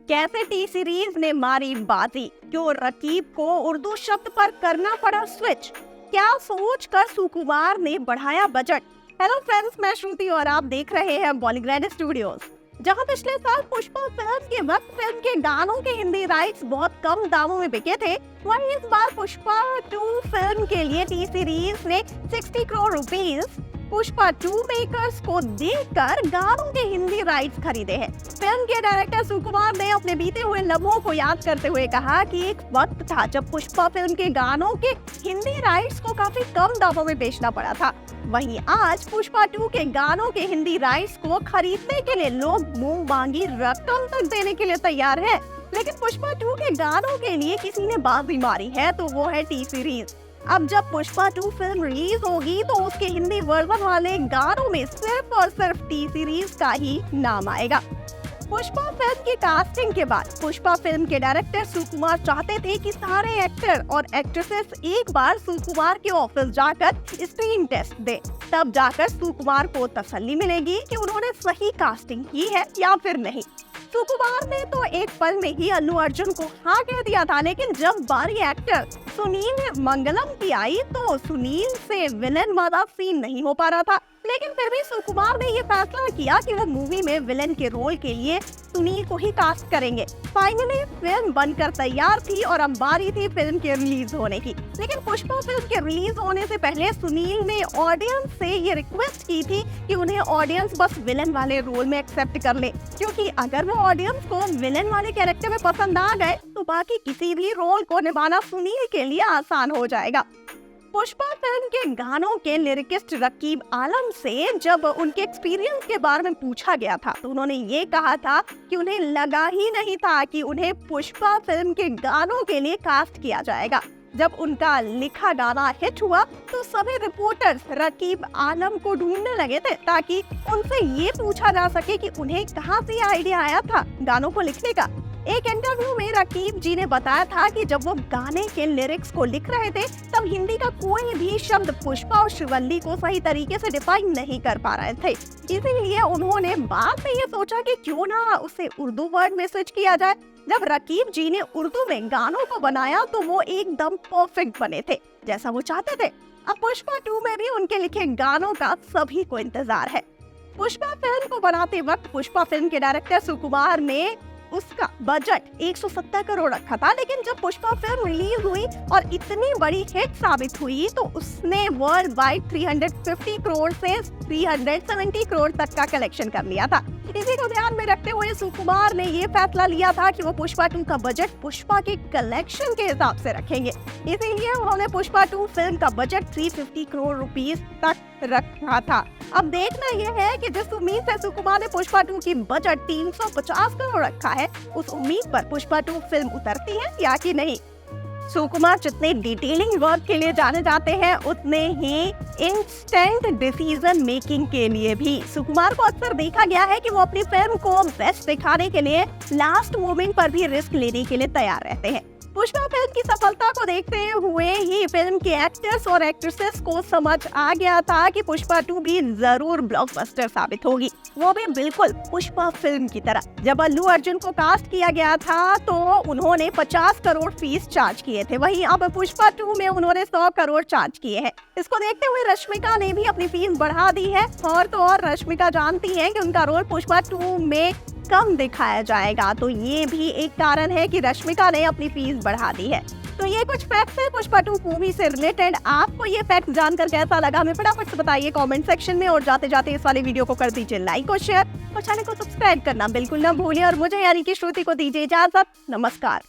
कैसे T series ने मारी बाजी, क्यों रकीब को उर्दू शब्द पर करना पड़ा स्विच, क्या सोच कर सुकुमार ने बढ़ाया बजट। हेलो फ्रेंड्स, मैं श्रुति और आप देख रहे हैं बॉलीग्रैंड स्टूडियोज। जहां पिछले साल पुष्पा फिल्म के वक्त फिल्म के गानों के हिंदी राइट्स बहुत कम दामों में बिके थे, वहीं इस बार पुष्पा 2 फिल्म के लिए टी सीरीज ने 60 करोड़ रुपीस पुष्पा 2 मेकर्स को देकर गानों के हिंदी राइट्स खरीदे हैं। फिल्म के डायरेक्टर सुकुमार ने अपने बीते हुए लम्हों को याद करते हुए कहा कि एक वक्त था जब पुष्पा फिल्म के गानों के हिंदी राइट्स को काफी कम दामों में बेचना पड़ा था। वहीं आज पुष्पा 2 के गानों के हिंदी राइट्स को खरीदने के लिए लोग मुंह मांगी रकम तक देने के लिए तैयार है। लेकिन पुष्पा 2 के गानों के लिए किसी ने बाजी मारी है, तो वो है टी सीरीज। अब जब पुष्पा 2 फिल्म रिलीज होगी तो उसके हिंदी वर्जन वाले गानों में सिर्फ और सिर्फ टी सीरीज का ही नाम आएगा। पुष्पा फिल्म की कास्टिंग के बाद पुष्पा फिल्म के डायरेक्टर सुकुमार चाहते थे कि सारे एक्टर और एक्ट्रेसेस एक बार सुकुमार के ऑफिस जाकर स्क्रीन टेस्ट दे, तब जाकर सुकुमार को तसल्ली मिलेगी कि उन्होंने सही कास्टिंग की है या फिर नहीं। सुकुमार ने तो एक पल में ही अल्लू अर्जुन को हाँ कह दिया था, लेकिन जब बारी एक्टर सुनील मंगलम की आई तो सुनील से विलन वाला सीन नहीं हो पा रहा था। लेकिन फिर भी सुकुमार ने ये फैसला किया कि वो मूवी में विलन के रोल के लिए सुनील को ही कास्ट करेंगे। फाइनली फिल्म बनकर तैयार थी और अब बारी थी फिल्म के रिलीज होने की। लेकिन पुष्पा फिल्म के रिलीज होने से पहले सुनील ने ऑडियंस से ये रिक्वेस्ट की थी कि उन्हें ऑडियंस बस विलन वाले रोल में एक्सेप्ट कर ले, क्योंकि अगर वो ऑडियंस को विलन वाले कैरेक्टर में पसंद आ गए तो बाकी किसी भी रोल को निभाना सुनील के लिए आसान हो जाएगा। पुष्पा फिल्म के गानों के लिरिकिस्ट रकीब आलम से जब उनके एक्सपीरियंस के बारे में पूछा गया था तो उन्होंने ये कहा था कि उन्हें लगा ही नहीं था कि उन्हें पुष्पा फिल्म के गानों के लिए कास्ट किया जाएगा। जब उनका लिखा गाना हिट हुआ तो सभी रिपोर्टर्स रकीब आलम को ढूंढने लगे थे ताकि उनसे ये पूछा जा सके कि उन्हें कहाँ से आइडिया आया था गानों को लिखने का। एक इंटरव्यू में रकीब जी ने बताया था कि जब वो गाने के लिरिक्स को लिख रहे थे तब हिंदी का कोई भी शब्द पुष्पा और शिवल्ली को सही तरीके से डिफाइन नहीं कर पा रहे थे, इसीलिए उन्होंने बाद में ये सोचा कि क्यों ना उसे उर्दू वर्ड में स्विच किया जाए। जब रकीब जी ने उर्दू में गानों को बनाया तो वो एकदम परफेक्ट बने थे जैसा वो चाहते थे। अब पुष्पा 2 में भी उनके लिखे गानों का सभी को इंतजार है। पुष्पा फिल्म को बनाते वक्त पुष्पा फिल्म के डायरेक्टर सुकुमार ने उसका बजट 170 करोड़ रखा था, लेकिन जब पुष्पा फिल्म रिलीज हुई और इतनी बड़ी हिट साबित हुई तो उसने वर्ल्ड वाइड 350 करोड़ से 370 करोड़ तक का कलेक्शन कर लिया था। इसी को ध्यान में रखते हुए सुकुमार ने ये फैसला लिया था कि वो पुष्पा 2 का बजट पुष्पा के कलेक्शन के हिसाब से रखेंगे, इसीलिए उन्होंने पुष्पा 2 फिल्म का बजट 350 करोड़ रुपीस तक रखा था। अब देखना यह है कि जिस उम्मीद से सुकुमार ने पुष्पा 2 की बजट 350 करोड़ रखा है, उस उम्मीद पर पुष्पा 2 फिल्म उतरती है या कि नहीं। सुकुमार जितने डिटेलिंग वर्क के लिए जाने जाते हैं उतने ही इंस्टेंट डिसीजन मेकिंग के लिए भी। सुकुमार को अक्सर देखा गया है कि वो अपनी फिल्म को बेस्ट दिखाने के लिए लास्ट मोमेंट पर भी रिस्क लेने के लिए तैयार रहते हैं। पुष्पा फिल्म की सफलता को देखते हुए ही फिल्म के एक्टर्स और एक्ट्रेसेस को समझ आ गया था कि पुष्पा 2 भी जरूर ब्लॉकबस्टर साबित होगी, वो भी बिल्कुल पुष्पा फिल्म की तरह। जब अल्लू अर्जुन को कास्ट किया गया था तो उन्होंने 50 करोड़ फीस चार्ज किए थे, वहीं अब पुष्पा 2 में उन्होंने 100 करोड़ चार्ज किए हैं। इसको देखते हुए रश्मिका ने भी अपनी फीस बढ़ा दी है, और तो और रश्मिका जानती है कि उनका रोल पुष्पा 2 में कम दिखाया जाएगा, तो ये भी एक कारण है कि रश्मिका ने अपनी फीस बढ़ा दी है। तो ये कुछ फैक्ट्स है पुष्पा 2 मूवी से रिलेटेड। आपको ये फैक्ट जानकर कैसा लगा हमें फटाफट से बताइए कमेंट सेक्शन में, और जाते जाते इस वाले वीडियो को कर दीजिए लाइक और शेयर और चैनल को सब्सक्राइब करना बिल्कुल ना भूलिए। और मुझे यानी कि श्रुति को दीजिए इजाजत। नमस्कार।